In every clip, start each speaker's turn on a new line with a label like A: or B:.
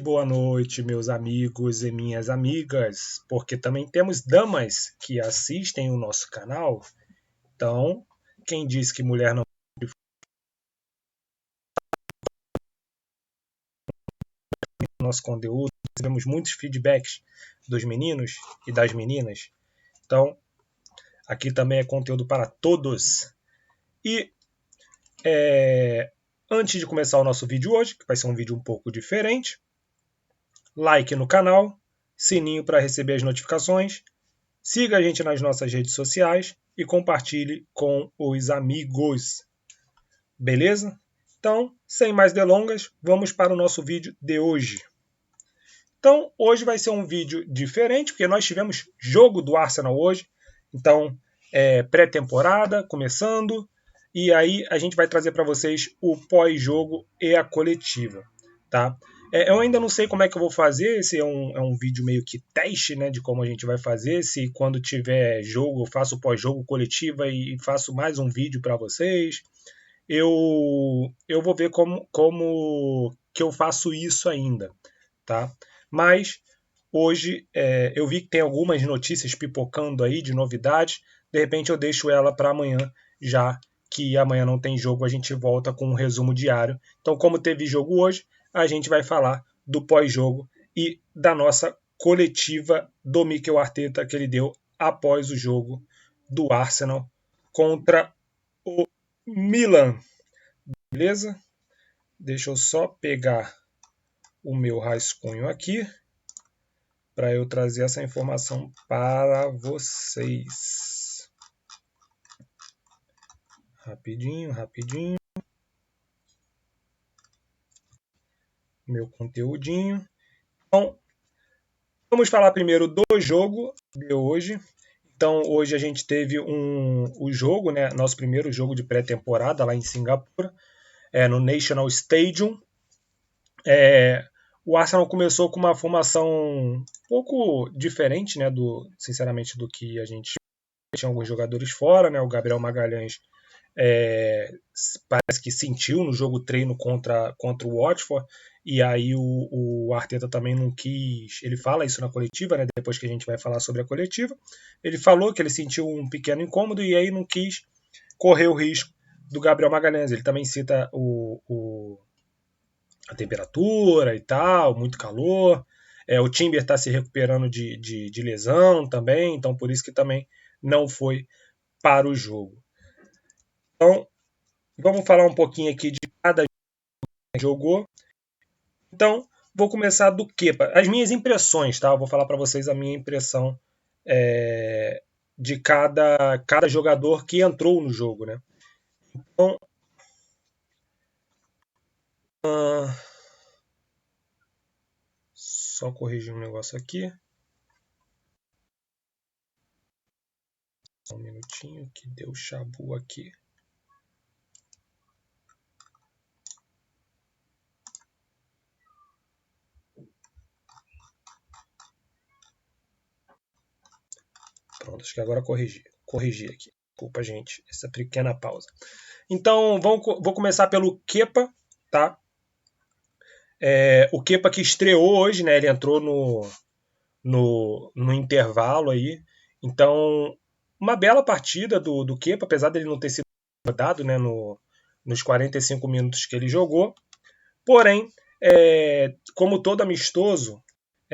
A: Boa noite, meus amigos e minhas amigas, porque também temos damas que assistem o nosso canal. Então, quem diz que mulher não o nosso conteúdo, recebemos muitos feedbacks dos meninos e das meninas. Então, aqui também é conteúdo para todos. E antes de começar o nosso vídeo hoje, que vai ser um vídeo um pouco diferente, like no canal, sininho para receber as notificações, siga a gente nas nossas redes sociais e compartilhe com os amigos. Beleza? Então, sem mais delongas, vamos para o nosso vídeo de hoje. Então, hoje vai ser um vídeo diferente, porque nós tivemos jogo do Arsenal hoje. Então, pré-temporada começando. E aí a gente vai trazer para vocês o pós-jogo e a coletiva. Tá? Eu ainda não sei como é que eu vou fazer. Esse é um vídeo meio que teste, né, de como a gente vai fazer. Se quando tiver jogo eu faço pós-jogo coletiva e faço mais um vídeo para vocês. Eu vou ver como que eu faço isso ainda. Tá? Mas hoje eu vi que tem algumas notícias pipocando aí de novidades. De repente eu deixo ela para amanhã, já que amanhã não tem jogo, a gente volta com um resumo diário. Então, como teve jogo hoje, a gente vai falar do pós-jogo e da nossa coletiva do Mikel Arteta que ele deu após o jogo do Arsenal contra o Milan. Beleza? Deixa eu só pegar o meu rascunho aqui para eu trazer essa informação para vocês. Rapidinho. Meu conteúdinho. Então, vamos falar primeiro do jogo de hoje. Então, hoje a gente teve o jogo, né? Nosso primeiro jogo de pré-temporada lá em Singapura, no National Stadium. O Arsenal começou com uma formação um pouco diferente, né? Sinceramente, do que a gente tinha alguns jogadores fora, né? O Gabriel Magalhães parece que sentiu no jogo treino contra o Watford, e aí o Arteta também não quis, ele fala isso na coletiva, né, depois que a gente vai falar sobre a coletiva, ele falou que ele sentiu um pequeno incômodo e aí não quis correr o risco do Gabriel Magalhães. Ele também cita a temperatura e tal, muito calor, o Timber está se recuperando de lesão também, então por isso que também não foi para o jogo. Então, vamos falar um pouquinho aqui de cada jogo que jogou. Então, vou começar do Kepa. As minhas impressões, tá? Eu vou falar para vocês a minha impressão de cada jogador que entrou no jogo, né? Então, só corrigir um negócio aqui. Só um minutinho que deu chabu aqui. Pronto, acho que agora corrigi aqui. Desculpa, gente, essa pequena pausa. Então, vou começar pelo Kepa, tá? O Kepa que estreou hoje, né? Ele entrou no intervalo aí. Então, uma bela partida do Kepa, apesar dele não ter sido rodado, né, nos 45 minutos que ele jogou. Porém, como todo amistoso,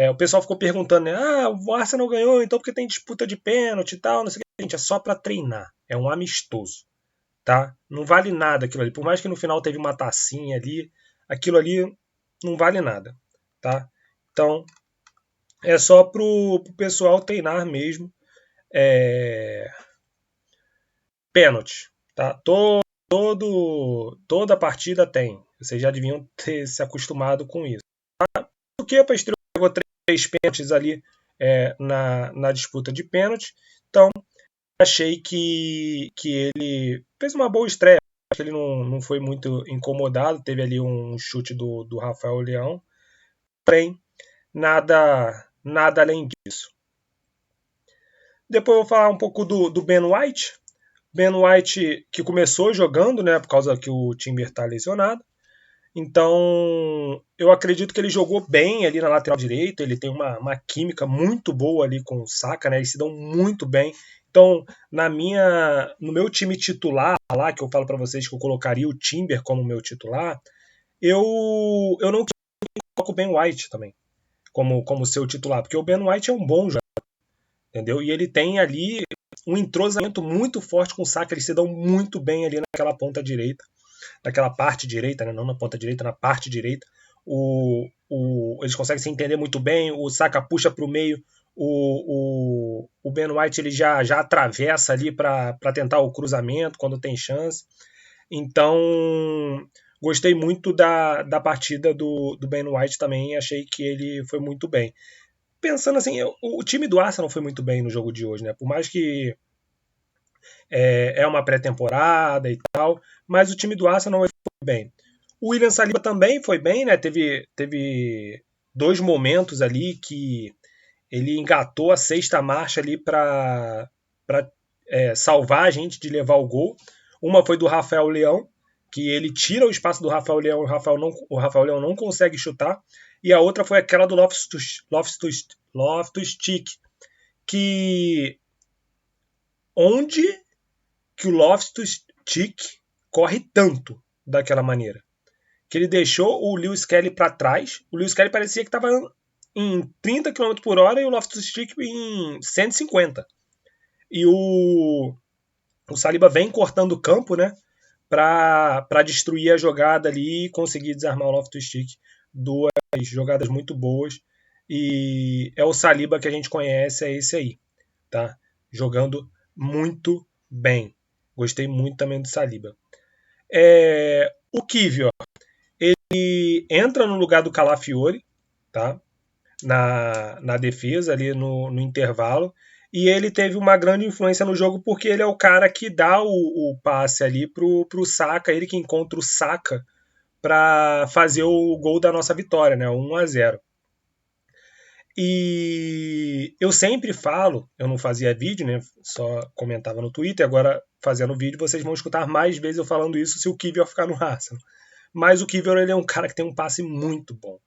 A: o pessoal ficou perguntando, né, o Arsenal ganhou, então porque tem disputa de pênalti e tal, não sei o que. Gente, é só para treinar, é um amistoso, tá? Não vale nada aquilo ali. Por mais que no final teve uma tacinha ali, aquilo ali não vale nada, tá? Então, é só pro pessoal treinar mesmo. Pênalti, tá? Toda partida tem. Vocês já deviam ter se acostumado com isso. O Kepa pegou 3 pênaltis ali na disputa de pênalti. Então, achei que ele fez uma boa estreia. Acho que ele não foi muito incomodado. Teve ali um chute do Rafael Leão. Porém, nada além disso. Depois eu vou falar um pouco do Ben White. Ben White que começou jogando, né, por causa que o Timber está lesionado. Então, eu acredito que ele jogou bem ali na lateral direita, ele tem uma química muito boa ali com o Saka, né? Eles se dão muito bem. Então, no meu time titular lá, que eu falo para vocês que eu colocaria o Timber como meu titular, eu não coloco o Ben White também como seu titular, porque o Ben White é um bom jogador, entendeu? E ele tem ali um entrosamento muito forte com o Saka, eles se dão muito bem ali naquela ponta direita, naquela parte direita, né? Não na ponta direita, na parte direita. Eles conseguem se entender muito bem, o Saka puxa para o meio, o Ben White ele já atravessa ali para tentar o cruzamento quando tem chance. Então, gostei muito da partida do Ben White também, achei que ele foi muito bem. Pensando assim, o time do Arsenal foi muito bem no jogo de hoje, né? Por mais que é uma pré-temporada e tal, mas o time do Arsenal foi bem. O William Saliba também foi bem, né? Teve dois momentos ali que ele engatou a sexta marcha ali para salvar a gente de levar o gol. Uma foi do Rafael Leão, que ele tira o espaço do Rafael Leão e o Rafael Leão não consegue chutar. E a outra foi aquela do Loftus-Cheek, que onde que o Loftus-Cheek corre tanto daquela maneira? Que ele deixou o Lewis Kelly para trás. O Lewis Kelly parecia que estava em 30 km por hora e o Loftus-Cheek em 150. E o Saliba vem cortando o campo, né? Para destruir a jogada ali e conseguir desarmar o Loftus-Cheek. Duas jogadas muito boas. E é o Saliba que a gente conhece, é esse aí, tá? Jogando muito bem. Gostei muito também do Saliba. O Kivior, ele entra no lugar do Calafiori, tá? Na defesa, ali no intervalo. E ele teve uma grande influência no jogo porque ele é o cara que dá o passe ali pro Saka, ele que encontra o Saka para fazer o gol da nossa vitória, né? 1-0. E eu sempre falo, eu não fazia vídeo, né? Só comentava no Twitter, agora fazendo vídeo vocês vão escutar mais vezes eu falando isso se o Kivior ficar no Arsenal. Mas o Kivior ele é um cara que tem um passe muito bom.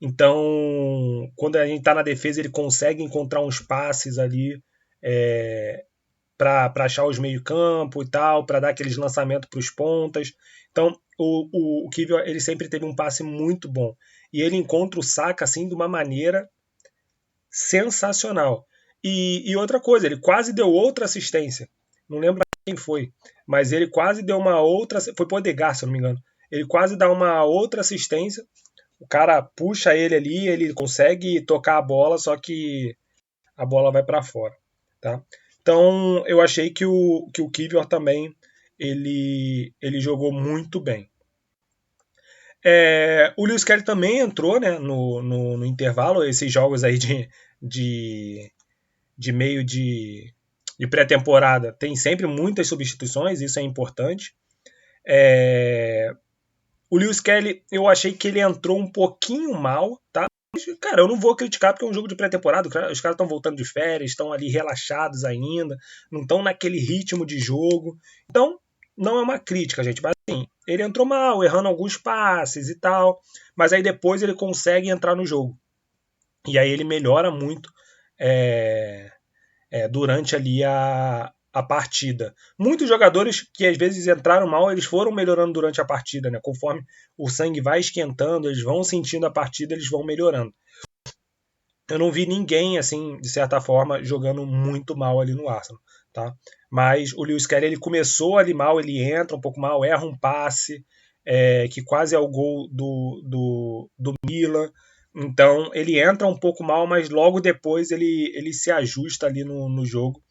A: Então, quando a gente está na defesa, ele consegue encontrar uns passes ali para achar os meio-campo e tal, para dar aqueles lançamentos para os pontas. Então, o Kivior ele sempre teve um passe muito bom. E ele encontra o Saka assim de uma maneira sensacional. E outra coisa, ele quase deu outra assistência. Não lembro quem foi, mas ele quase deu uma outra. Foi pro Odegaard, se eu não me engano. Ele quase dá uma outra assistência. O cara puxa ele ali, ele consegue tocar a bola, só que a bola vai para fora, tá? Então eu achei que o Kivior também ele jogou muito bem. O Lewis Kelly também entrou, né, no intervalo, esses jogos aí de, de meio de pré-temporada tem sempre muitas substituições, isso é importante. O Lewis Kelly, eu achei que ele entrou um pouquinho mal, tá? Mas, cara, eu não vou criticar porque é um jogo de pré-temporada, os caras estão voltando de férias, estão ali relaxados ainda, não estão naquele ritmo de jogo. Então, não é uma crítica, gente, mas assim, ele entrou mal, errando alguns passes e tal, mas aí depois ele consegue entrar no jogo. E aí ele melhora muito durante ali a partida. Muitos jogadores que às vezes entraram mal, eles foram melhorando durante a partida, né? Conforme o sangue vai esquentando, eles vão sentindo a partida, eles vão melhorando. Eu não vi ninguém, assim, de certa forma, jogando muito mal ali no Arsenal, tá? Mas o Lewis Kelly, ele começou ali mal, ele entra um pouco mal, erra um passe, que quase é o gol do Milan. Então, ele entra um pouco mal, mas logo depois ele se ajusta ali no jogo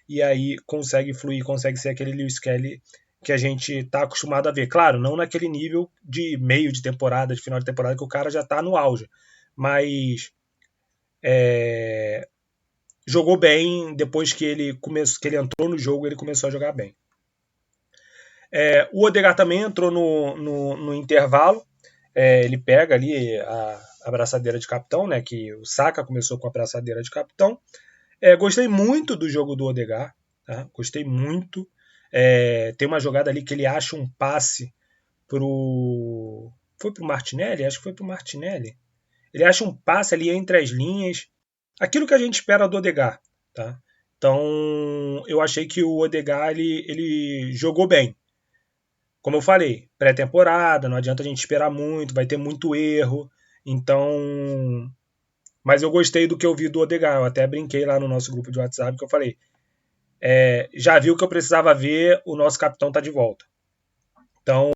A: e aí consegue fluir, consegue ser aquele Lewis Kelly que a gente está acostumado a ver. Claro, não naquele nível de meio de temporada, de final de temporada, que o cara já está no auge. Mas jogou bem depois que ele entrou no jogo, ele começou a jogar bem. O Odegaard também entrou no intervalo. Ele pega ali a abraçadeira de capitão, né? Que o Saka começou com a abraçadeira de capitão. Gostei muito do jogo do Odegaard, tá? Gostei muito. Tem uma jogada ali que ele acha um passe Foi pro Martinelli? Acho que foi pro Martinelli. Ele acha um passe ali entre as linhas. Aquilo que a gente espera do Odegaard, tá? Então, eu achei que o Odegaard ele jogou bem. Como eu falei, pré-temporada, não adianta a gente esperar muito, vai ter muito erro. Então, mas eu gostei do que eu vi do Odegaard. Eu até brinquei lá no nosso grupo de WhatsApp que eu falei, já viu o que eu precisava ver, o nosso capitão tá de volta. Então,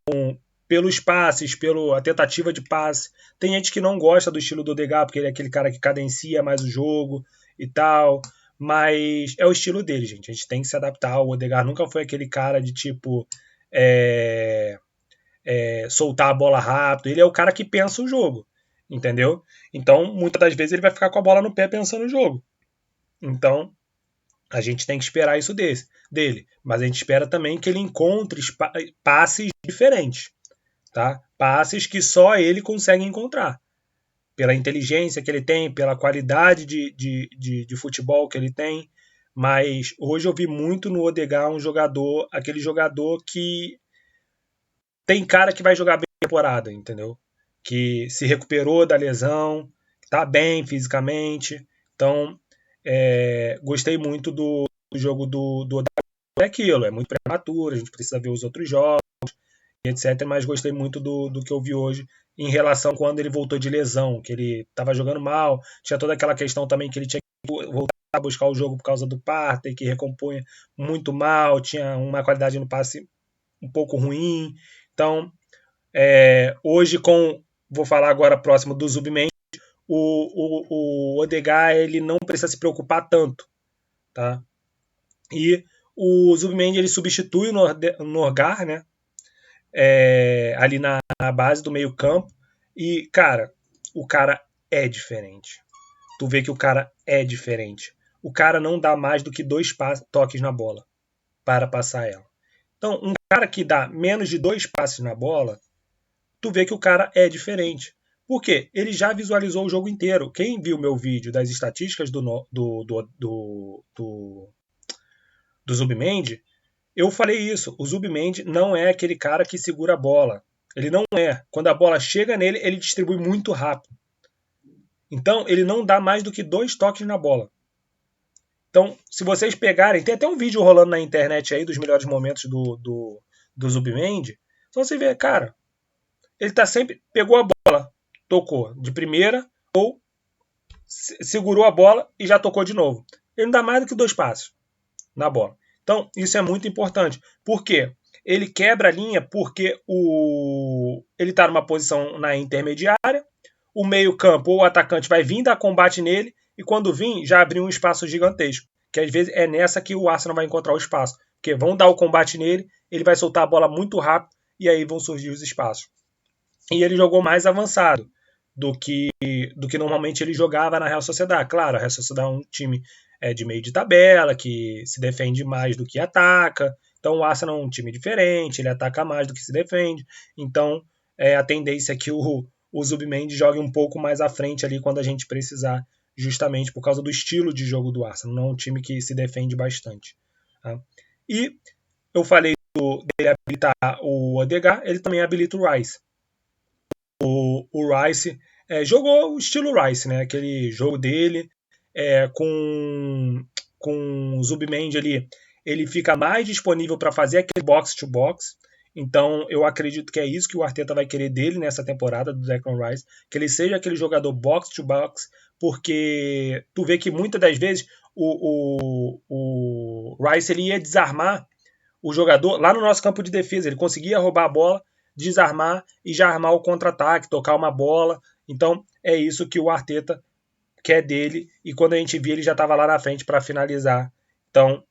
A: pelos passes, pela tentativa de passe. Tem gente que não gosta do estilo do Odegaard, porque ele é aquele cara que cadencia mais o jogo e tal. Mas é o estilo dele, gente. A gente tem que se adaptar. O Odegaard nunca foi aquele cara de tipo soltar a bola rápido. Ele é o cara que pensa o jogo, entendeu? Então, muitas das vezes ele vai ficar com a bola no pé pensando o jogo. Então, a gente tem que esperar isso dele. Mas a gente espera também que ele encontre passes diferentes. Tá? Passes que só ele consegue encontrar. Pela inteligência que ele tem, pela qualidade de futebol que ele tem. Mas hoje eu vi muito no Odegaard aquele jogador que tem cara que vai jogar bem a temporada, entendeu? Que se recuperou da lesão, tá bem fisicamente. Então, gostei muito do jogo do Odegaard. É aquilo, é muito prematuro, a gente precisa ver os outros jogos, etc. Mas gostei muito do que eu vi hoje em relação quando ele voltou de lesão, que ele estava jogando mal, tinha toda aquela questão também que ele tinha que voltar a buscar o jogo por causa do Partey, que recompunha muito mal, tinha uma qualidade no passe um pouco ruim. Então, hoje vou falar agora próximo do Zubimendi, o Odegaard ele não precisa se preocupar tanto, tá? E o Zubimendi ele substitui o Norgar, né? Ali na base do meio campo. E, cara, o cara é diferente. Tu vê que o cara é diferente. O cara não dá mais do que 2 toques na bola para passar ela. Então, um cara que dá menos de 2 passes na bola, tu vê que o cara é diferente. Por quê? Ele já visualizou o jogo inteiro. Quem viu meu vídeo das estatísticas do Zubimendi, eu falei isso. O Zubimendi não é aquele cara que segura a bola. Ele não é. Quando a bola chega nele, ele distribui muito rápido. Então, ele não dá mais do que 2 toques na bola. Então, se vocês pegarem, tem até um vídeo rolando na internet aí dos melhores momentos do Zubimendi. Então você vê, cara, ele tá sempre, pegou a bola, tocou de primeira ou segurou a bola e já tocou de novo. Ele não dá mais do que 2 passos na bola. Então, isso é muito importante. Por quê? Ele quebra a linha porque ele está numa posição na intermediária, o meio-campo ou o atacante vai vir dar combate nele, e quando vir, já abriu um espaço gigantesco. Que às vezes é nessa que o Arsenal vai encontrar o espaço. Porque vão dar o combate nele, ele vai soltar a bola muito rápido, e aí vão surgir os espaços. E ele jogou mais avançado do que normalmente ele jogava na Real Sociedad. Claro, a Real Sociedad é um time de meio de tabela, que se defende mais do que ataca. Então o Arsenal é um time diferente, ele ataca mais do que se defende. Então a tendência é que o Zubimendi jogue um pouco mais à frente ali quando a gente precisar, justamente por causa do estilo de jogo do Arsenal. Não é um time que se defende bastante. Tá? E eu falei dele habilitar o Odegaard, ele também habilita o Rice. O Rice jogou o estilo Rice, né? Aquele jogo dele com o Zubimendi ali, ele fica mais disponível para fazer aquele box-to-box. Então eu acredito que é isso que o Arteta vai querer dele nessa temporada do Declan Rice, que ele seja aquele jogador box-to-box, porque tu vê que muitas das vezes o Rice ele ia desarmar o jogador lá no nosso campo de defesa, ele conseguia roubar a bola, desarmar e já armar o contra-ataque, tocar uma bola. Então é isso que o Arteta quer dele, e quando a gente via ele já estava lá na frente para finalizar. Então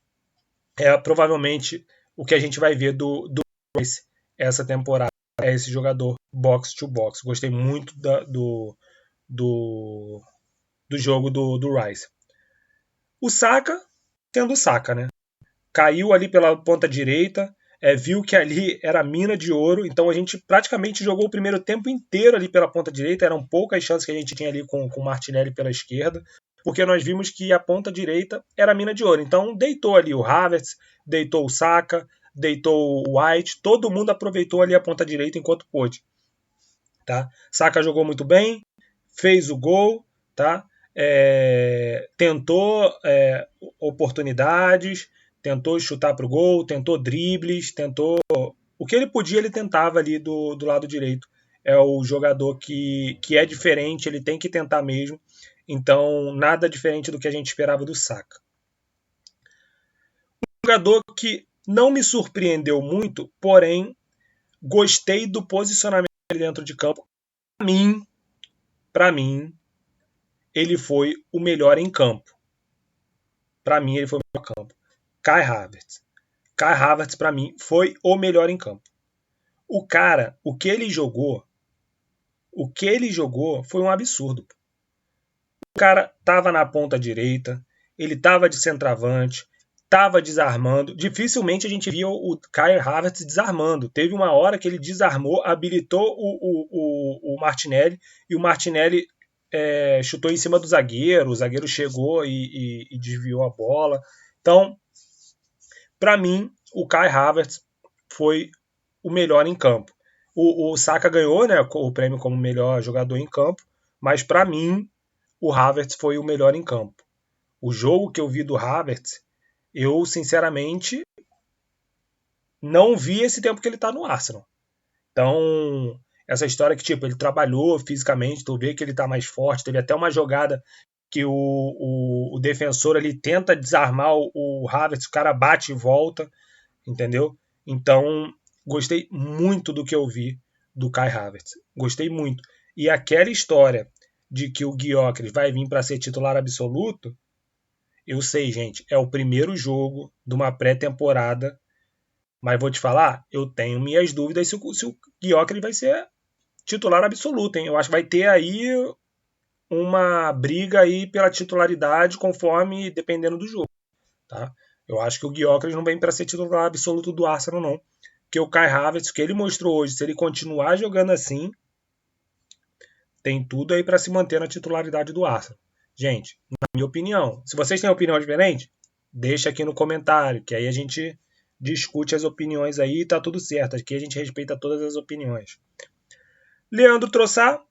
A: provavelmente o que a gente vai ver do Rice essa temporada é esse jogador box to box. Gostei muito do jogo do Rice. O Saka, tendo o Saka, né? Caiu ali pela ponta direita, viu que ali era mina de ouro, então a gente praticamente jogou o primeiro tempo inteiro ali pela ponta direita, eram poucas chances que a gente tinha ali com o Martinelli pela esquerda, porque nós vimos que a ponta direita era mina de ouro. Então deitou ali o Havertz, deitou o Saka, deitou o White, todo mundo aproveitou ali a ponta direita enquanto pôde. Tá? Saka jogou muito bem, fez o gol, tá? Tentou oportunidades, tentou chutar para o gol, tentou dribles, tentou. O que ele podia, ele tentava ali do lado direito. É o jogador que é diferente, ele tem que tentar mesmo. Então, nada diferente do que a gente esperava do Saka. Um jogador que não me surpreendeu muito, porém, gostei do posicionamento dele dentro de campo. Para mim, ele foi o melhor em campo. Para mim, ele foi o melhor em campo. Kai Havertz. Kai Havertz, para mim, foi o melhor em campo. O cara, o que ele jogou foi um absurdo. O cara tava na ponta direita, ele tava de centroavante, tava desarmando. Dificilmente a gente via o Kai Havertz desarmando. Teve uma hora que ele desarmou, habilitou o Martinelli, e o Martinelli chutou em cima do zagueiro, o zagueiro chegou e desviou a bola. Então, para mim, o Kai Havertz foi o melhor em campo. O Saka ganhou, né, o prêmio como melhor jogador em campo, mas para mim o Havertz foi o melhor em campo. O jogo que eu vi do Havertz, eu sinceramente não vi esse tempo que ele está no Arsenal. Então, essa história que tipo ele trabalhou fisicamente, tu vê que ele está mais forte, teve até uma jogada que o defensor ali tenta desarmar o Havertz, o cara bate e volta, entendeu? Então, gostei muito do que eu vi do Kai Havertz. Gostei muito. E aquela história de que o Gyökeres vai vir para ser titular absoluto, eu sei, gente, é o primeiro jogo de uma pré-temporada, mas vou te falar, eu tenho minhas dúvidas se o Gyökeres vai ser titular absoluto, hein? Eu acho que vai ter aí uma briga aí pela titularidade conforme dependendo do jogo, tá? Eu acho que o Gyökeres não vem para ser titular absoluto do Arsenal, não. Porque o Kai Havertz, o que ele mostrou hoje, se ele continuar jogando assim, tem tudo aí para se manter na titularidade do Arsenal. Gente, na minha opinião, se vocês têm opinião diferente, deixa aqui no comentário, que aí a gente discute as opiniões aí e tá tudo certo. Aqui a gente respeita todas as opiniões. Leandro Trossard,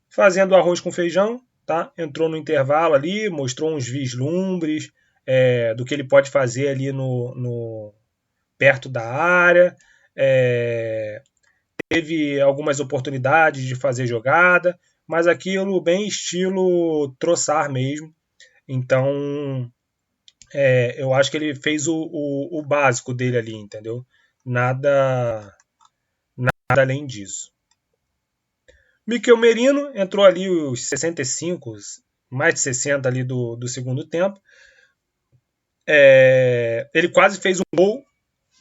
A: fazendo arroz com feijão, tá? Entrou no intervalo ali, mostrou uns vislumbres do que ele pode fazer ali no perto da área. Teve algumas oportunidades de fazer jogada, mas aquilo bem estilo Trossard mesmo. Então, eu acho que ele fez o básico dele ali, entendeu? Nada além disso. Mikel Merino entrou ali os 65, mais de 60 ali do segundo tempo. Ele quase fez um gol.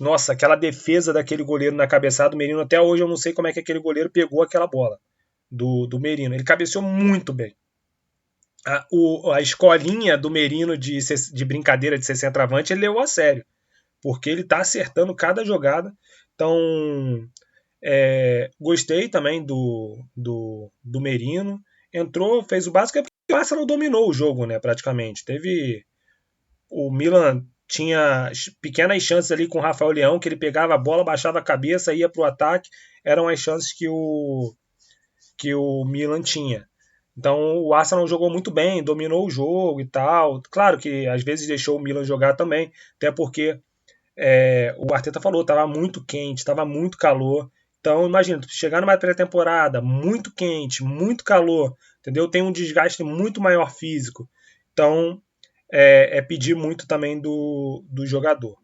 A: Nossa, aquela defesa daquele goleiro na cabeçada do Merino, até hoje eu não sei como é que aquele goleiro pegou aquela bola do Merino. Ele cabeceou muito bem. A escolinha do Merino de brincadeira de ser centroavante, ele levou a sério, porque ele está acertando cada jogada. Então, gostei também do Merino. Entrou, fez o básico, porque o Arsenal dominou o jogo, né, praticamente. O Milan tinha pequenas chances ali com o Rafael Leão, que ele pegava a bola, baixava a cabeça, ia para o ataque. Eram as chances que o Milan tinha. Então o Arsenal jogou muito bem, dominou o jogo e tal. Claro que às vezes deixou o Milan jogar também, até porque o Arteta falou, estava muito quente, estava muito calor. Então imagina, chegar numa pré-temporada muito quente, muito calor, entendeu? Tem um desgaste muito maior físico. Então pedir muito também do jogador.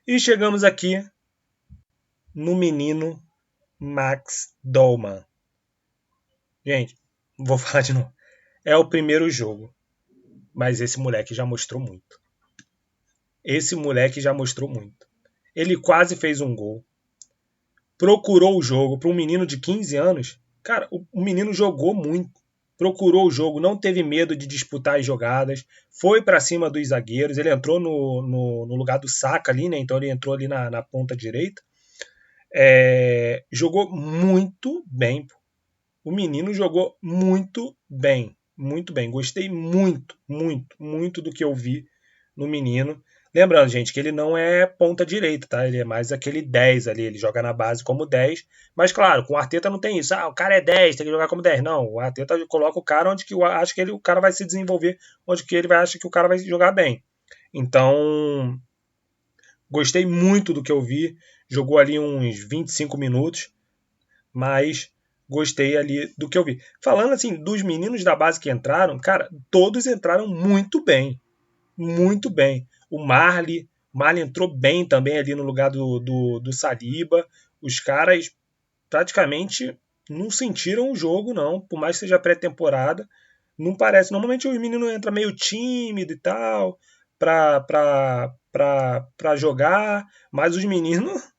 A: E chegamos aqui no menino Max Dolman. Gente, vou falar de novo. É o primeiro jogo, mas esse moleque já mostrou muito. Ele quase fez um gol. Procurou o jogo para um menino de 15 anos. Cara, o menino jogou muito. Procurou o jogo, não teve medo de disputar as jogadas, foi para cima dos zagueiros, ele entrou no lugar do Saka ali, né? Então ele entrou ali na ponta direita. Jogou muito bem. O menino jogou muito bem. Muito bem. Gostei muito, muito, muito do que eu vi no menino. Lembrando, gente, que ele não é ponta direita, tá? Ele é mais aquele 10 ali, ele joga na base como 10. Mas claro, com o Arteta não tem isso. Ah, o cara é 10, tem que jogar como 10. Não, o Arteta coloca o cara onde que acha que o cara vai se desenvolver, onde que ele vai achar que o cara vai jogar bem. Então, gostei muito do que eu vi. Jogou ali uns 25 minutos, mas gostei ali do que eu vi. Falando assim, dos meninos da base que entraram, cara, todos entraram muito bem. Muito bem. O Marley entrou bem também ali no lugar do Saliba. Os caras praticamente não sentiram o jogo, não. Por mais que seja pré-temporada, não parece. Normalmente os meninos entram meio tímido e tal, pra jogar, mas os meninos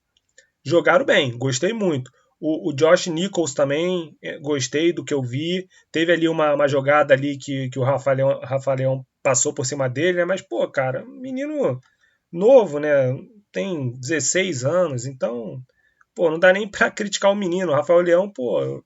A: jogaram bem, gostei muito. O Josh Nichols também, gostei do que eu vi. Teve ali uma jogada ali que o Rafael passou por cima dele, né? Mas, pô, cara, menino novo, né? Tem 16 anos, então, pô, não dá nem pra criticar o menino. O Rafael Leão, pô,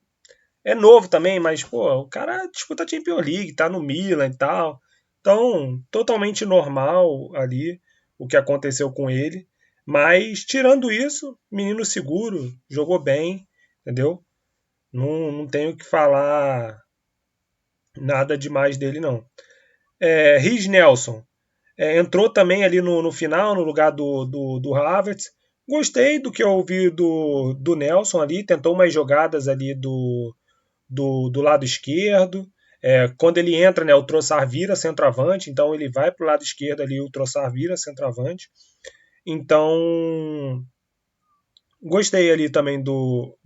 A: é novo também, mas, pô, o cara disputa a Champions League, tá no Milan e tal. Então, totalmente normal ali o que aconteceu com ele. Mas, tirando isso, menino seguro, jogou bem, entendeu? Não tenho que falar nada demais dele, não. Riz Nelson entrou também ali no final, no lugar do Havertz. Gostei do que eu ouvi do Nelson ali, tentou umas jogadas ali do lado esquerdo. Quando ele entra, né, o Trossard vira centroavante, então ele vai para o lado esquerdo ali, o Trossard vira centroavante. Então, gostei ali também do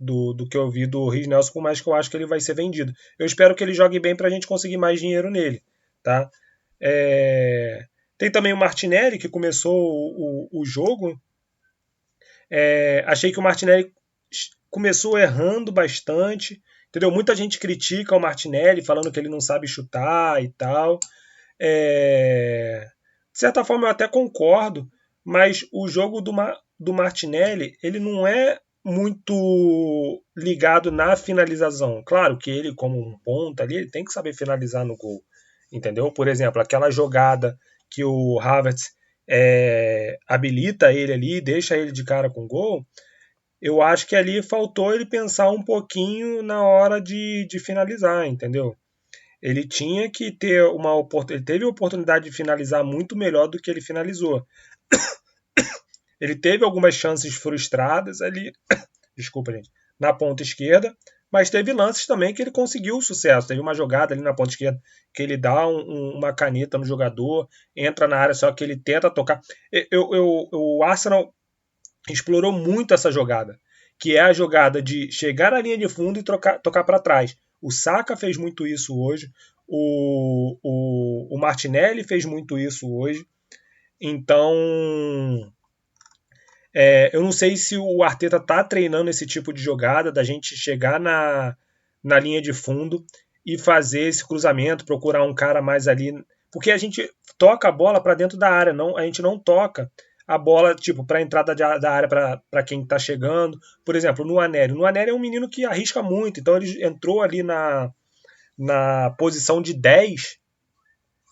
A: que eu vi do Riz Nelson, por mais que eu acho que ele vai ser vendido. Eu espero que ele jogue bem para a gente conseguir mais dinheiro nele. Tá? Tem também o Martinelli, que começou o jogo. Achei que o Martinelli começou errando bastante. Entendeu? Muita gente critica o Martinelli, falando que ele não sabe chutar e tal. De certa forma, eu até concordo, mas o jogo do Martinelli, ele não é muito ligado na finalização. Claro que ele, como um ponta ali, ele tem que saber finalizar no gol. Entendeu? Por exemplo, aquela jogada que o Havertz habilita ele ali, deixa ele de cara com gol, eu acho que ali faltou ele pensar um pouquinho na hora de finalizar, entendeu? Ele tinha que ter ele teve a oportunidade de finalizar muito melhor do que ele finalizou. Ele teve algumas chances frustradas ali, desculpa, gente, na ponta esquerda, mas teve lances também que ele conseguiu o sucesso. Teve uma jogada ali na ponta esquerda que ele dá uma caneta no jogador, entra na área, só que ele tenta tocar. O Arsenal explorou muito essa jogada, que é a jogada de chegar à linha de fundo e tocar para trás. O Saka fez muito isso hoje, o Martinelli fez muito isso hoje. Então, eu não sei se o Arteta está treinando esse tipo de jogada, da gente chegar na linha de fundo e fazer esse cruzamento, procurar um cara mais ali. Porque a gente toca a bola para dentro da área, a gente não toca a bola tipo para a entrada da área para quem está chegando. Por exemplo, no Anério. No Anério é um menino que arrisca muito, então ele entrou ali na posição de 10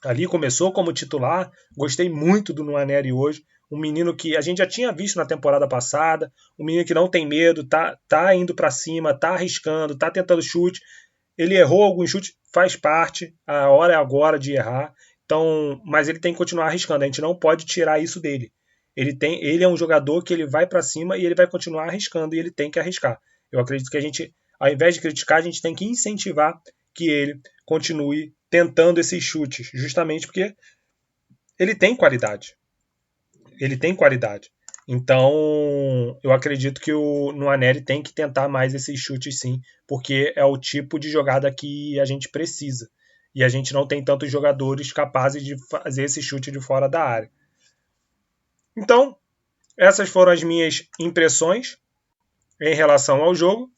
A: ali, começou como titular. Gostei muito do Nwaneri hoje. Um menino que a gente já tinha visto na temporada passada, um menino que não tem medo, tá indo para cima, tá arriscando, tá tentando chute. Ele errou alguns chutes, faz parte, a hora é agora de errar. Então, mas ele tem que continuar arriscando, a gente não pode tirar isso dele. Ele é um jogador que ele vai para cima e ele vai continuar arriscando e ele tem que arriscar. Eu acredito que a gente, ao invés de criticar, a gente tem que incentivar que ele continue tentando esses chutes, justamente porque ele tem qualidade. Ele tem qualidade. Então, eu acredito que o Nwaneri tem que tentar mais esses chutes sim, porque é o tipo de jogada que a gente precisa. E a gente não tem tantos jogadores capazes de fazer esse chute de fora da área. Então, essas foram as minhas impressões em relação ao jogo.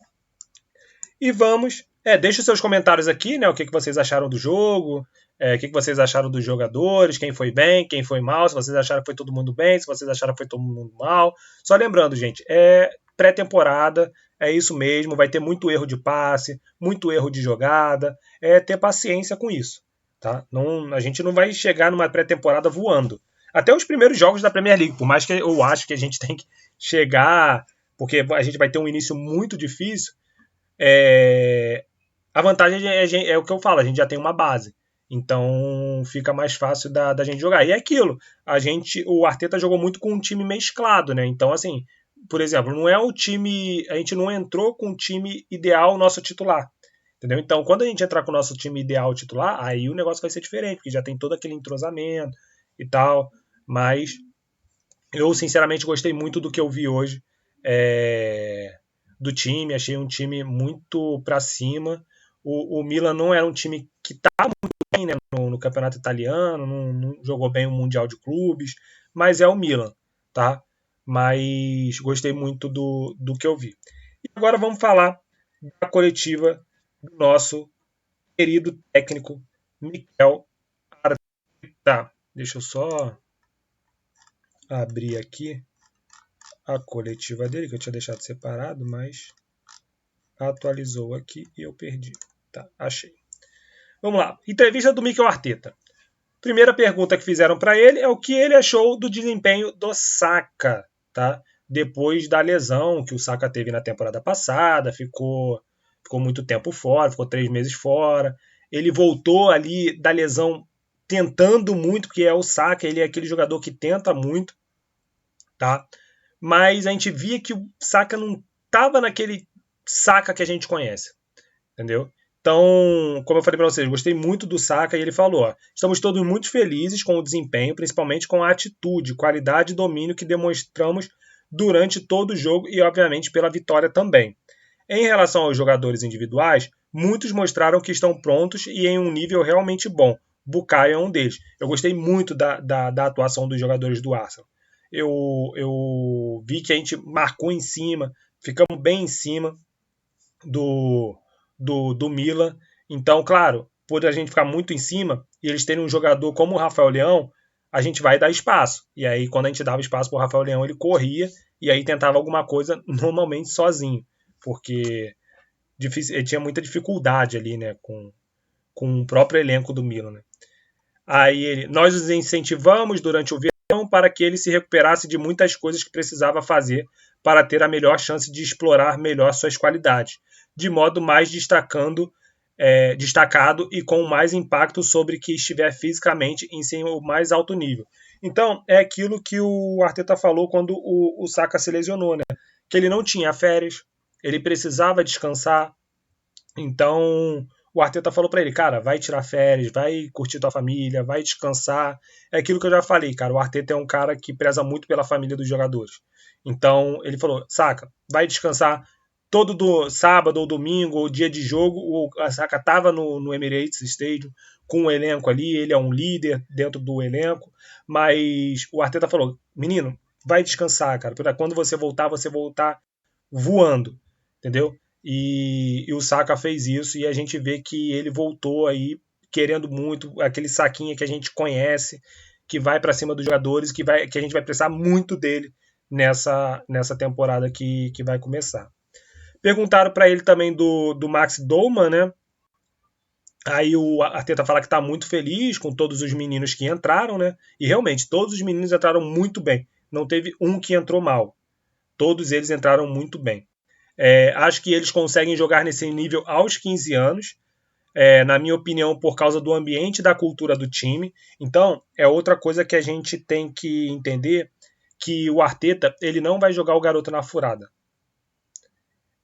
A: E vamos. Deixe os seus comentários aqui, né? O que vocês acharam do jogo, o que vocês acharam dos jogadores, quem foi bem, quem foi mal, se vocês acharam que foi todo mundo bem, se vocês acharam que foi todo mundo mal. Só lembrando, gente, pré-temporada, é isso mesmo, vai ter muito erro de passe, muito erro de jogada, ter paciência com isso. Tá? Não, a gente não vai chegar numa pré-temporada voando. até os primeiros jogos da Premier League, por mais que eu acho que a gente tem que chegar, porque a gente vai ter um início muito difícil, a vantagem é o que eu falo, a gente já tem uma base. Então fica mais fácil da gente jogar. E é aquilo, o Arteta jogou muito com um time mesclado, né? Então, assim, por exemplo, não é o time. A gente não entrou com o time ideal nosso titular. Entendeu? Então, quando a gente entrar com o nosso time ideal titular, aí o negócio vai ser diferente, porque já tem todo aquele entrosamento e tal. Mas eu, sinceramente, gostei muito do que eu vi hoje do time. Achei um time muito pra cima. O Milan não era um time que tá muito bem, né, no campeonato italiano, não jogou bem o Mundial de Clubes, mas é o Milan, tá? Mas gostei muito do que eu vi. E agora vamos falar da coletiva do nosso querido técnico Mikel Arteta. Deixa eu só abrir aqui a coletiva dele, que eu tinha deixado separado, mas atualizou aqui e eu perdi. Tá, achei. Vamos lá. Entrevista do Mikel Arteta. Primeira pergunta que fizeram para ele é o que ele achou do desempenho do Saka, tá? Depois da lesão que o Saka teve na temporada passada, ficou muito tempo fora, ficou 3 meses fora. Ele voltou ali da lesão tentando muito, porque é o Saka, ele é aquele jogador que tenta muito, tá? Mas a gente via que o Saka não estava naquele Saka que a gente conhece, entendeu? Então, como eu falei para vocês, gostei muito do Saka e ele falou: ó, estamos todos muito felizes com o desempenho, principalmente com a atitude, qualidade e domínio que demonstramos durante todo o jogo e, obviamente, pela vitória também. Em relação aos jogadores individuais, muitos mostraram que estão prontos e em um nível realmente bom. Bukayo é um deles. Eu gostei muito da atuação dos jogadores do Arsenal. Eu vi que a gente marcou em cima, ficamos bem em cima do Milan. Então, claro, por a gente ficar muito em cima e eles terem um jogador como o Rafael Leão, a gente vai dar espaço. E aí, quando a gente dava espaço para o Rafael Leão, ele corria e aí tentava alguma coisa, normalmente sozinho, porque ele tinha muita dificuldade ali, né, com o próprio elenco do Milan. Né? Aí nós os incentivamos durante o verão para que ele se recuperasse de muitas coisas que precisava fazer para ter a melhor chance de explorar melhor suas qualidades, de modo mais destacado e com mais impacto sobre que estiver fisicamente em seu mais alto nível. Então, é aquilo que o Arteta falou quando o Saka se lesionou, né? Que ele não tinha férias, ele precisava descansar. Então, o Arteta falou para ele, cara, vai tirar férias, vai curtir tua família, vai descansar. É aquilo que eu já falei, cara, o Arteta é um cara que preza muito pela família dos jogadores. Então, ele falou, Saka, vai descansar. Todo sábado ou domingo ou dia de jogo, o Saka estava no Emirates Stadium com o elenco ali, ele é um líder dentro do elenco, mas o Arteta falou, menino, vai descansar, cara, para quando você voltar voando, entendeu? E o Saka fez isso e a gente vê que ele voltou aí querendo muito aquele saquinho que a gente conhece, que vai para cima dos jogadores, que a gente vai precisar muito dele nessa temporada que vai começar. Perguntaram para ele também do Max Dolman, né? Aí o Arteta fala que está muito feliz com todos os meninos que entraram, né? E realmente, todos os meninos entraram muito bem. Não teve um que entrou mal. Todos eles entraram muito bem. Acho que eles conseguem jogar nesse nível aos 15 anos, na minha opinião, por causa do ambiente e da cultura do time. Então, é outra coisa que a gente tem que entender, que o Arteta ele não vai jogar o garoto na furada.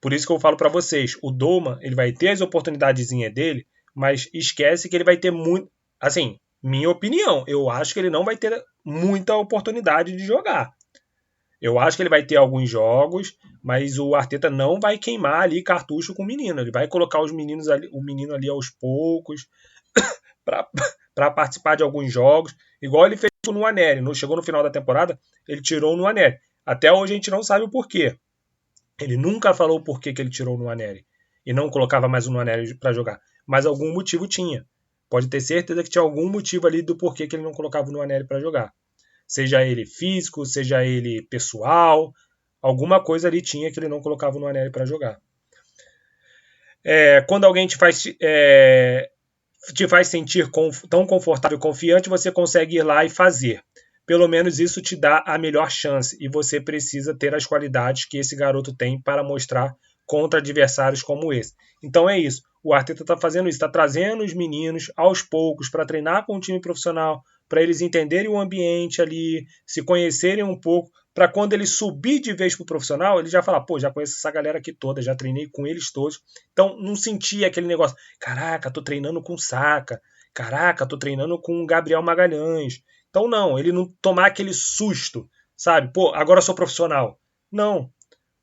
A: Por isso que eu falo para vocês, o Doma ele vai ter as oportunidadezinhas dele, mas esquece que ele vai ter muito... Assim, minha opinião, eu acho que ele não vai ter muita oportunidade de jogar. Eu acho que ele vai ter alguns jogos, mas o Arteta não vai queimar ali cartucho com o menino. Ele vai colocar o menino ali aos poucos para participar de alguns jogos, igual ele fez no Aneri. Chegou no final da temporada, ele tirou no Aneri. Até hoje a gente não sabe o porquê. Ele nunca falou o porquê que ele tirou no Aneri e não colocava mais o Aneri para jogar. Mas algum motivo tinha. Pode ter certeza que tinha algum motivo ali do porquê que ele não colocava o Nwaneri para jogar. Seja ele físico, seja ele pessoal, alguma coisa ali tinha que ele não colocava o Nwaneri para jogar. Quando alguém te faz sentir tão confortável e confiante, você consegue ir lá e fazer. pelo menos isso te dá a melhor chance e você precisa ter as qualidades que esse garoto tem para mostrar contra adversários como esse. Então é isso. O Arteta está fazendo isso, está trazendo os meninos aos poucos para treinar com um time profissional, para eles entenderem o ambiente ali, se conhecerem um pouco, para quando ele subir de vez para o profissional, ele já fala, pô, já conheço essa galera aqui toda, já treinei com eles todos. Então não sentia aquele negócio, caraca, tô treinando com o Saka, caraca, tô treinando com o Gabriel Magalhães. Então não, ele não tomar aquele susto, sabe? Pô, agora eu sou profissional. Não,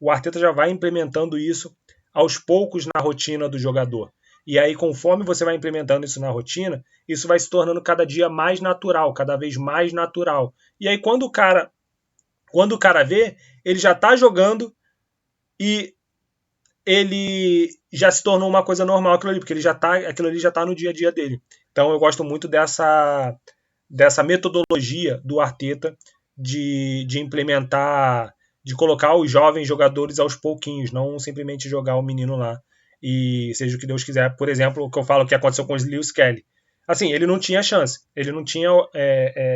A: o Arteta já vai implementando isso aos poucos na rotina do jogador. E aí, conforme você vai implementando isso na rotina, isso vai se tornando cada dia mais natural, cada vez mais natural. E aí, quando o cara vê, ele já está jogando e ele já se tornou uma coisa normal aquilo ali, porque aquilo ali já está no dia a dia dele. Então eu gosto muito dessa metodologia do Arteta de implementar, de colocar os jovens jogadores aos pouquinhos, não simplesmente jogar o menino lá e seja o que Deus quiser. Por exemplo, o que eu falo que aconteceu com o Lewis Kelly. Assim, ele não tinha chance, ele não tinha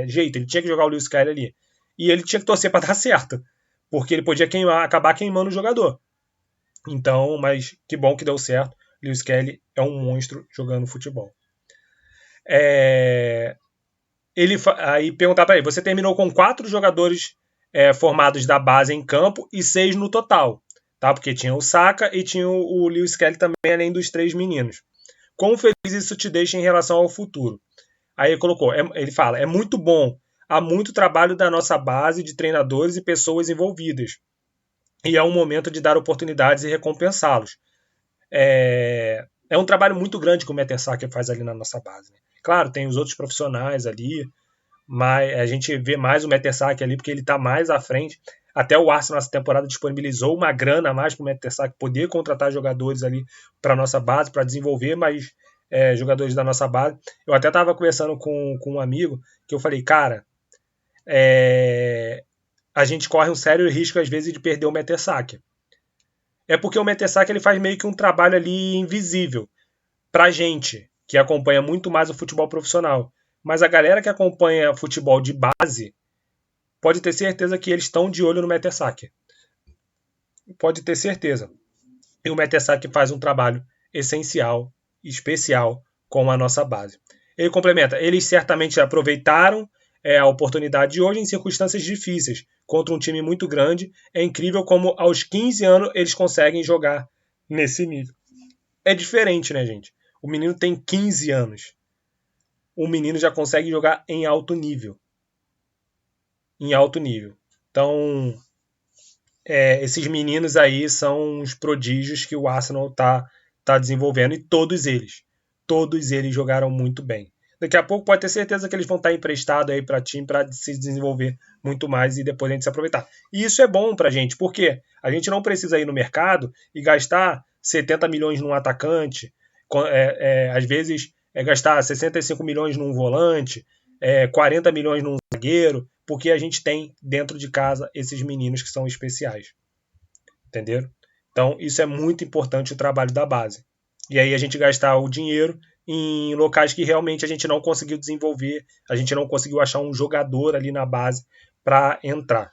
A: jeito, ele tinha que jogar o Lewis Kelly ali. E ele tinha que torcer para dar certo, porque ele podia acabar queimando o jogador. Então, mas que bom que deu certo. Lewis Kelly é um monstro jogando futebol. Aí perguntar para ele, você terminou com 4 jogadores formados da base em campo e 6 no total, tá? Porque tinha o Saka e tinha o Lewis Kelly também, além dos 3 meninos. Quão feliz isso te deixa em relação ao futuro? Aí ele colocou, ele fala, é muito bom, há muito trabalho da nossa base de treinadores e pessoas envolvidas. E é um momento de dar oportunidades e recompensá-los. É um trabalho muito grande que o Mertesacker faz ali na nossa base. Né? Claro, tem os outros profissionais ali, mas a gente vê mais o Mertesacker ali porque ele está mais à frente. Até o Arsenal nessa temporada disponibilizou uma grana a mais para o Mertesacker poder contratar jogadores ali para a nossa base, para desenvolver mais jogadores da nossa base. Eu até estava conversando com um amigo que eu falei, cara, a gente corre um sério risco às vezes de perder o Mertesacker. É porque o Mertesacker ele faz meio que um trabalho ali invisível pra gente, que acompanha muito mais o futebol profissional. Mas a galera que acompanha futebol de base pode ter certeza que eles estão de olho no Mertesacker. Pode ter certeza. E o Mertesacker faz um trabalho essencial, especial com a nossa base. Ele complementa, eles certamente aproveitaram a oportunidade de hoje em circunstâncias difíceis, contra um time muito grande. É incrível como aos 15 anos eles conseguem jogar nesse nível. É diferente, né, gente? O menino tem 15 anos. O menino já consegue jogar em alto nível. Em alto nível. Então, esses meninos aí são os prodígios que o Arsenal tá desenvolvendo, e todos eles jogaram muito bem. Daqui a pouco pode ter certeza que eles vão estar emprestados aí para time para se desenvolver muito mais e depois a gente se aproveitar. E isso é bom para a gente, porque a gente não precisa ir no mercado e gastar 70 milhões num atacante, às vezes gastar 65 milhões num volante, 40 milhões num zagueiro, porque a gente tem dentro de casa esses meninos que são especiais. Entenderam? Então isso é muito importante, o trabalho da base. E aí a gente gastar o dinheiro em locais que realmente a gente não conseguiu desenvolver, a gente não conseguiu achar um jogador ali na base para entrar.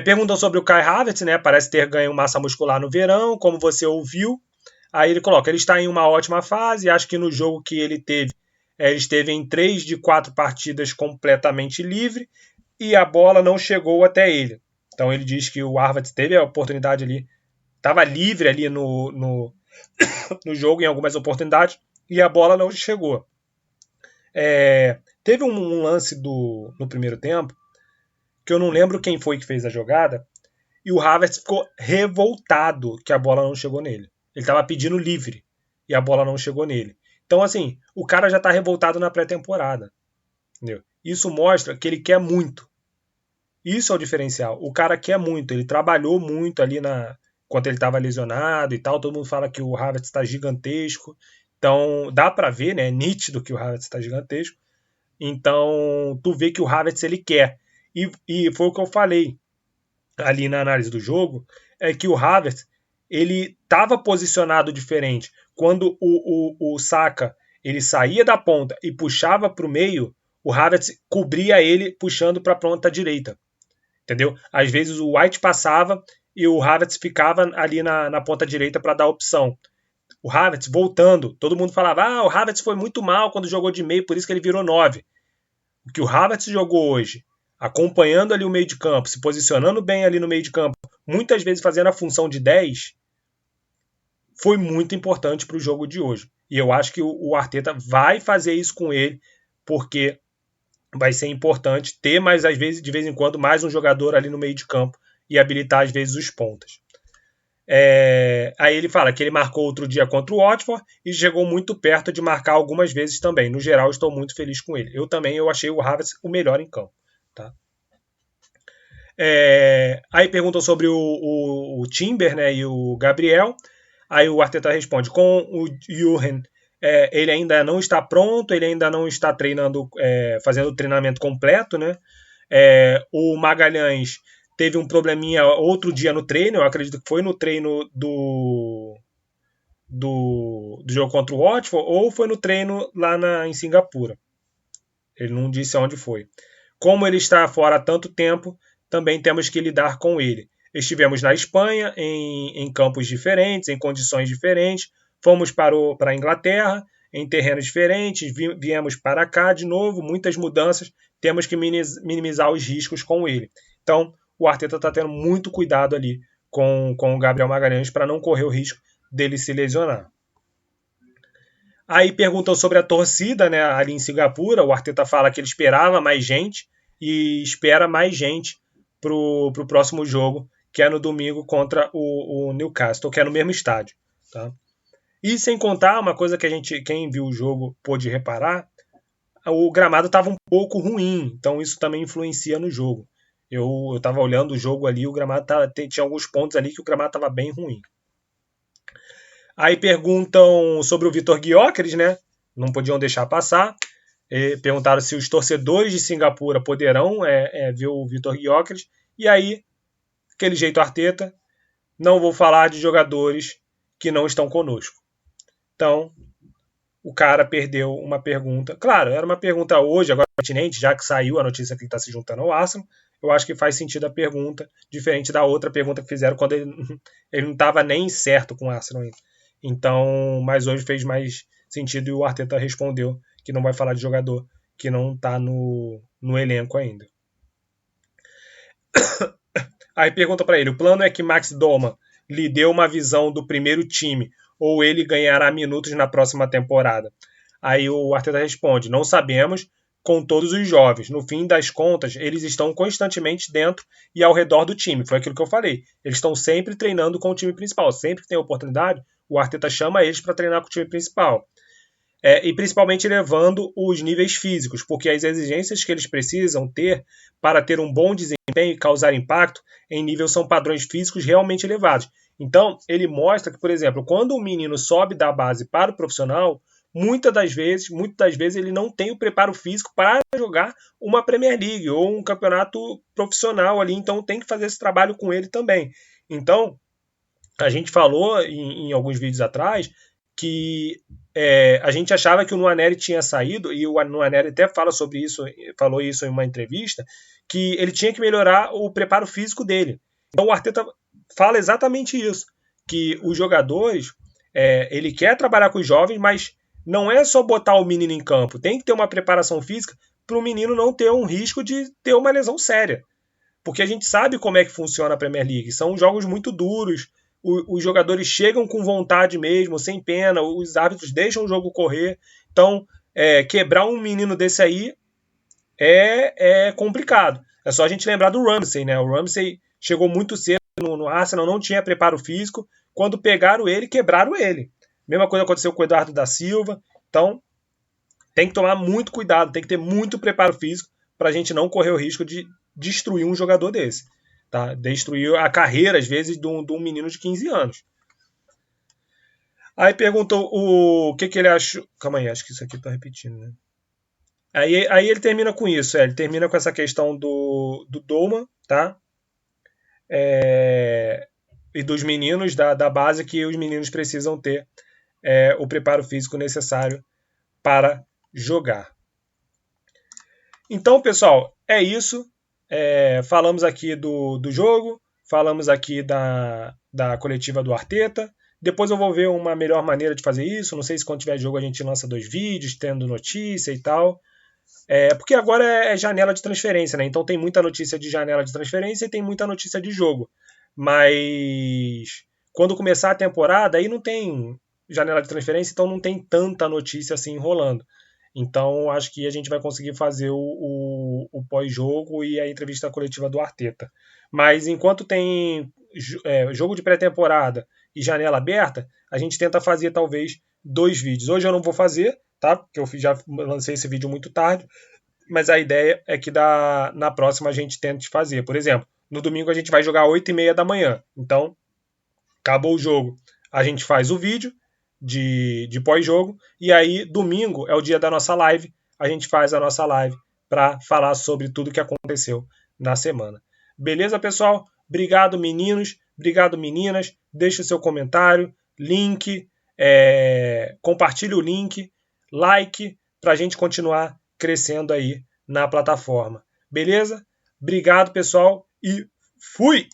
A: Perguntou sobre o Kai Havertz, né? Parece ter ganho massa muscular no verão, como você ouviu. Aí ele coloca, ele está em uma ótima fase, acho que no jogo que ele esteve em 3 de 4 partidas completamente livre e a bola não chegou até ele. Então ele diz que o Havertz teve a oportunidade ali, estava livre ali no jogo em algumas oportunidades e a bola não chegou. Teve um lance no primeiro tempo que eu não lembro quem foi que fez a jogada e o Havertz ficou revoltado que a bola não chegou nele. Ele estava pedindo livre e a bola não chegou nele. Então, assim, o cara já está revoltado na pré-temporada. Entendeu? Isso mostra que ele quer muito. Isso é o diferencial. O cara quer muito. Ele trabalhou muito ali enquanto ele estava lesionado e tal. Todo mundo fala que o Havertz está gigantesco. Então, dá para ver, né? É nítido que o Havertz está gigantesco. Então, tu vê que o Havertz ele quer. E foi o que eu falei ali na análise do jogo, é que o Havertz ele estava posicionado diferente. Quando o Saka ele saía da ponta e puxava para o meio, o Havertz cobria ele puxando para a ponta direita. Entendeu? Às vezes o White passava e o Havertz ficava ali na ponta direita para dar opção. O Havertz voltando, todo mundo falava, o Havertz foi muito mal quando jogou de meio, por isso que ele virou 9. O que o Havertz jogou hoje, acompanhando ali o meio de campo, se posicionando bem ali no meio de campo, muitas vezes fazendo a função de 10, foi muito importante para o jogo de hoje. E eu acho que o Arteta vai fazer isso com ele, porque vai ser importante ter mais, às vezes, de vez em quando, mais um jogador ali no meio de campo e habilitar, às vezes, os pontas. Aí ele fala que ele marcou outro dia contra o Watford e chegou muito perto de marcar algumas vezes também. No geral, estou muito feliz com ele. Eu achei o Havertz o melhor em campo. Tá? Aí perguntam sobre o Timber, né, e o Gabriel. Aí o Arteta responde, com o Johan, ele ainda não está pronto, ele ainda não está treinando, fazendo o treinamento completo, né? O Magalhães teve um probleminha outro dia no treino, eu acredito que foi no treino do jogo contra o Watford, ou foi no treino lá em Singapura. Ele não disse onde foi. Como ele está fora há tanto tempo, também temos que lidar com ele. Estivemos na Espanha, em campos diferentes, em condições diferentes. Fomos para a Inglaterra, em terrenos diferentes. Viemos para cá de novo, muitas mudanças. Temos que minimizar os riscos com ele. Então, o Arteta está tendo muito cuidado ali com o Gabriel Magalhães para não correr o risco dele se lesionar. Aí perguntam sobre a torcida, né, ali em Singapura. O Arteta fala que ele esperava mais gente e espera mais gente para o próximo jogo, que é no domingo contra o Newcastle, que é no mesmo estádio. Tá? E sem contar, uma coisa que quem viu o jogo pôde reparar, o gramado estava um pouco ruim, então isso também influencia no jogo. Eu estava olhando o jogo ali, o gramado tinha alguns pontos ali que o gramado estava bem ruim. Aí perguntam sobre o Vitor Gyökeres, né? Não podiam deixar passar. Perguntaram se os torcedores de Singapura poderão ver o Vitor Gyökeres. E aí, aquele jeito Arteta, não vou falar de jogadores que não estão conosco. Então, o cara perdeu uma pergunta. Claro, era uma pergunta hoje, agora pertinente, já que saiu a notícia que ele está se juntando ao Arsenal. Eu acho que faz sentido a pergunta, diferente da outra pergunta que fizeram quando ele não estava nem certo com o Arsenal ainda. Então, mas hoje fez mais sentido e o Arteta respondeu que não vai falar de jogador que não está no elenco ainda. Aí pergunta para ele, o plano é que Max Doman lhe dê uma visão do primeiro time ou ele ganhará minutos na próxima temporada? Aí o Arteta responde, não sabemos com todos os jovens. No fim das contas, eles estão constantemente dentro e ao redor do time. Foi aquilo que eu falei. Eles estão sempre treinando com o time principal. Sempre que tem oportunidade, o Arteta chama eles para treinar com o time principal. E principalmente levando os níveis físicos, porque as exigências que eles precisam ter para ter um bom desempenho e causar impacto em nível são padrões físicos realmente elevados. Então, ele mostra que, por exemplo, quando um menino sobe da base para o profissional, muitas das vezes ele não tem o preparo físico para jogar uma Premier League ou um campeonato profissional ali, então tem que fazer esse trabalho com ele também. Então, a gente falou em alguns vídeos atrás que a gente achava que o Nwaneri tinha saído, e o Nwaneri até falou isso em uma entrevista, que ele tinha que melhorar o preparo físico dele. Então o Arteta fala exatamente isso, que os jogadores, ele quer trabalhar com os jovens, mas não é só botar o menino em campo, tem que ter uma preparação física para o menino não ter um risco de ter uma lesão séria. Porque a gente sabe como é que funciona a Premier League, são jogos muito duros, os jogadores chegam com vontade mesmo, sem pena, os árbitros deixam o jogo correr. Então, quebrar um menino desse aí é complicado. É só a gente lembrar do Ramsey, né? O Ramsey chegou muito cedo no Arsenal, não tinha preparo físico. Quando pegaram ele, quebraram ele. Mesma coisa aconteceu com o Eduardo da Silva. Então, tem que tomar muito cuidado, tem que ter muito preparo físico para a gente não correr o risco de destruir um jogador desse. Tá? Destruiu a carreira, às vezes, de um menino de 15 anos. Aí perguntou o que ele achou. Calma aí, acho que isso aqui tá repetindo, né? Aí ele termina com isso, ele termina com essa questão do Doman, tá? E dos meninos da base, que os meninos precisam ter o preparo físico necessário para jogar. Então, pessoal, é isso. Falamos aqui do jogo, falamos aqui da coletiva do Arteta. Depois eu vou ver uma melhor maneira de fazer isso. Não sei se quando tiver jogo a gente lança 2 vídeos, tendo notícia e tal. Porque agora é janela de transferência, né? Então tem muita notícia de janela de transferência e tem muita notícia de jogo. Mas quando começar a temporada, aí não tem janela de transferência, então não tem tanta notícia assim rolando. Então acho que a gente vai conseguir fazer o pós-jogo e a entrevista coletiva do Arteta. Mas enquanto tem jogo de pré-temporada e janela aberta, a gente tenta fazer talvez 2 vídeos. Hoje eu não vou fazer, tá? Porque eu já lancei esse vídeo muito tarde, mas a ideia é que na próxima a gente tente fazer. Por exemplo, no domingo a gente vai jogar 8h30 da manhã. Então, acabou o jogo, a gente faz o vídeo de pós-jogo, e aí domingo é o dia da nossa live, a gente faz a nossa live para falar sobre tudo que aconteceu na semana. Beleza, pessoal? Obrigado, meninos. Obrigado, meninas. Deixe o seu comentário, link, compartilhe o link, like, para a gente continuar crescendo aí na plataforma. Beleza? Obrigado, pessoal, e fui!